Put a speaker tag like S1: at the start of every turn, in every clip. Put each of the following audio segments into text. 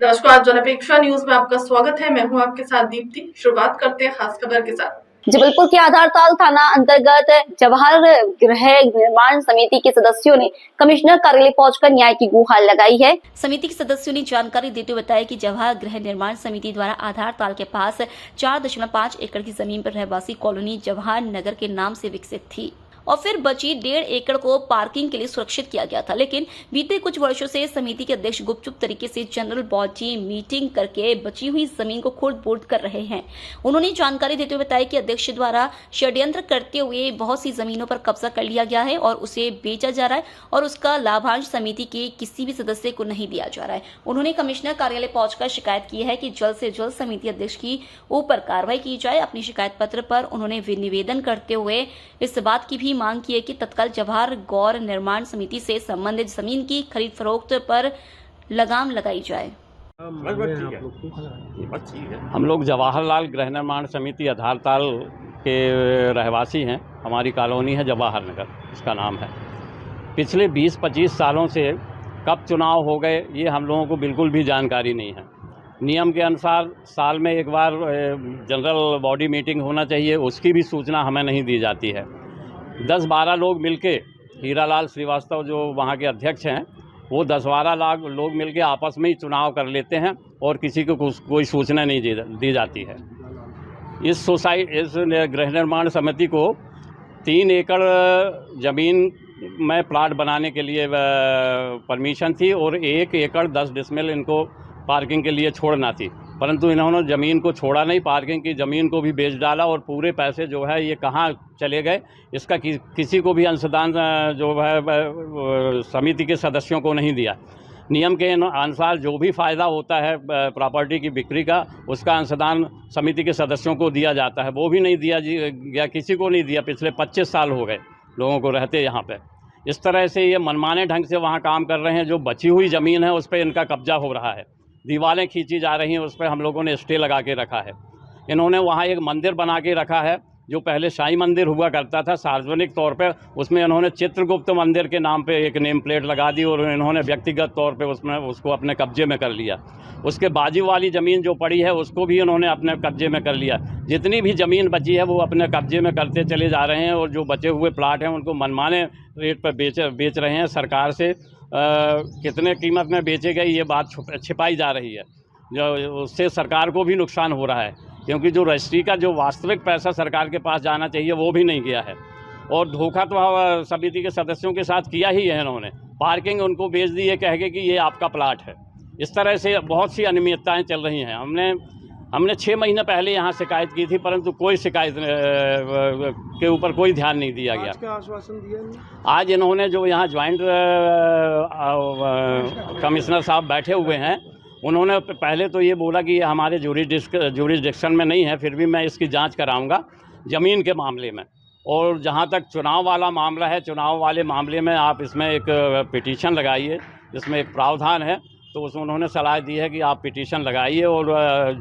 S1: नमस्कार, आज जनअपेक्षा न्यूज में आपका स्वागत है। मैं हूं आपके साथ दीप्ति। शुरुआत करते हैं खास खबर के साथ।
S2: जबलपुर के आधारताल थाना अंतर्गत जवाहर गृह निर्माण समिति के सदस्यों ने कमिश्नर कार्यालय पहुंचकर न्याय की गुहार लगाई है। समिति के सदस्यों ने जानकारी देते हुए बताया कि जवाहर गृह निर्माण समिति द्वारा आधारताल के पास 4.5 एकड़ की जमीन पर रहवासी कॉलोनी जवाहर नगर के नाम से विकसित थी और फिर बची 1.5 एकड़ को पार्किंग के लिए सुरक्षित किया गया था। लेकिन बीते कुछ वर्षों से समिति के अध्यक्ष गुपचुप तरीके से जनरल बॉडी मीटिंग करके बची हुई जमीन को खुर्द-बुर्द कर रहे हैं। उन्होंने जानकारी देते हुए बताया कि अध्यक्ष द्वारा षड्यंत्र करते हुए बहुत सी जमीनों पर कब्जा कर लिया गया है और उसे बेचा जा रहा है और उसका लाभांश समिति के किसी भी सदस्य को नहीं दिया जा रहा है। उन्होंने कमिश्नर कार्यालय पहुंचकर शिकायत की है कि जल्द से जल्द समिति अध्यक्ष की ऊपर कार्रवाई की जाए। अपनी शिकायत पत्र पर उन्होंने निवेदन करते हुए इस बात की भी मांग की है कि तत्काल जवाहर गौर निर्माण समिति से संबंधित जमीन की खरीद फरोख्त पर लगाम लगाई जाए।
S3: हम लोग जवाहरलाल गृह निर्माण समिति आधारताल के रहवासी हैं। हमारी कॉलोनी है जवाहर नगर, इसका नाम है। पिछले 20-25 सालों से कब चुनाव हो गए ये हम लोगों को बिल्कुल भी जानकारी नहीं है। नियम के अनुसार साल में एक बार जनरल बॉडी मीटिंग होना चाहिए, उसकी भी सूचना हमें नहीं दी जाती है। 10-12 लोग मिलके, हीरालाल श्रीवास्तव जो वहाँ के अध्यक्ष हैं, वो 10-12 लोग मिलके आपस में ही चुनाव कर लेते हैं और किसी को कोई सूचना नहीं दी जाती है। इस गृह निर्माण समिति को 3 एकड़ ज़मीन में प्लाट बनाने के लिए परमिशन थी और 1 एकड़ 10 डिसमिल इनको पार्किंग के लिए छोड़ना थी, परंतु इन्होंने ज़मीन को छोड़ा नहीं, पार्किंग की ज़मीन को भी बेच डाला और पूरे पैसे जो है ये कहाँ चले गए इसका किसी को भी अंशदान जो है समिति के सदस्यों को नहीं दिया। नियम के अनुसार जो भी फ़ायदा होता है प्रॉपर्टी की बिक्री का, उसका अंशदान समिति के सदस्यों को दिया जाता है, वो भी नहीं दिया गया, किसी को नहीं दिया। पिछले 25 साल हो गए लोगों को रहते यहाँ पे। इस तरह से ये मनमाने ढंग से वहाँ काम कर रहे हैं। जो बची हुई ज़मीन है उस पर इनका कब्जा हो रहा है, दीवारें खींची जा रही हैं, उस पर हम लोगों ने स्टे लगा के रखा है। इन्होंने वहाँ एक मंदिर बना के रखा है जो पहले साईं मंदिर हुआ करता था सार्वजनिक तौर पे, उसमें इन्होंने चित्रगुप्त मंदिर के नाम पे एक नेम प्लेट लगा दी और इन्होंने व्यक्तिगत तौर पे उसको अपने कब्जे में कर लिया। उसके बाजू वाली ज़मीन जो पड़ी है उसको भी इन्होंने अपने कब्जे में कर लिया। जितनी भी ज़मीन बची है वो अपने कब्जे में करते चले जा रहे हैं और जो बचे हुए प्लाट हैं उनको मनमाने रेट पर बेच रहे हैं। सरकार से कितने कीमत में बेचे गए ये बात छिपाई जा रही है, जो उससे सरकार को भी नुकसान हो रहा है, क्योंकि जो रजिस्ट्री का जो वास्तविक पैसा सरकार के पास जाना चाहिए वो भी नहीं गया है। और धोखा तो समिति के सदस्यों के साथ किया ही है इन्होंने। पार्किंग उनको बेच दी है कह के कि ये आपका प्लाट है। इस तरह से बहुत सी अनियमितताएँ चल रही हैं। हमने 6 महीने पहले यहाँ शिकायत की थी, परंतु कोई शिकायत के ऊपर कोई ध्यान नहीं दिया गया।
S4: क्या आश्वासन दिया?
S3: आज इन्होंने जो यहाँ ज्वाइंट कमिश्नर साहब बैठे हुए हैं, उन्होंने पहले तो ये बोला कि ये हमारे जुरिसडिक्शन में नहीं है, फिर भी मैं इसकी जांच कराऊंगा ज़मीन के मामले में। और जहाँ तक चुनाव वाला मामला है, चुनाव वाले मामले में आप इसमें एक पिटीशन लगाइए, जिसमें एक प्रावधान है, तो उसमें उन्होंने सलाह दी है कि आप पिटीशन लगाइए और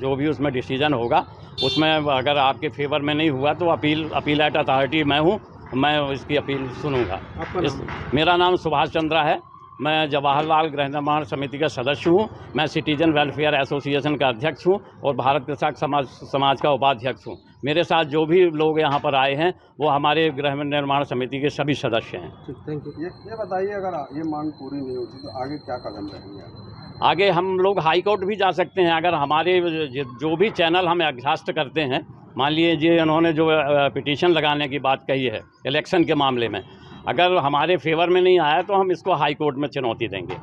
S3: जो भी उसमें डिसीजन होगा उसमें अगर आपके फेवर में नहीं हुआ तो अपीलेट अथॉरिटी मैं हूँ, मैं इसकी अपील सुनूंगा। मेरा नाम सुभाष चंद्रा है। मैं जवाहरलाल गृह निर्माण समिति का सदस्य हूँ। मैं सिटीजन वेलफेयर एसोसिएशन का अध्यक्ष हूँ और भारत कृषक समाज का उपाध्यक्ष हूँ। मेरे साथ जो भी लोग यहाँ पर आए हैं वो हमारे गृह निर्माण समिति के सभी सदस्य हैं।
S4: Thank you. ये बताइए, अगर ये मांग पूरी नहीं होती तो आगे क्या कदम रहेंगे?
S3: आगे हम लोग हाई कोर्ट भी जा सकते हैं। अगर हमारे जो भी चैनल हम अभ्यास्त करते हैं, मान लीजिए इन्होंने जो पिटीशन लगाने की बात कही है इलेक्शन के मामले में, अगर हमारे फेवर में नहीं आया तो हम इसको हाई कोर्ट में चुनौती देंगे।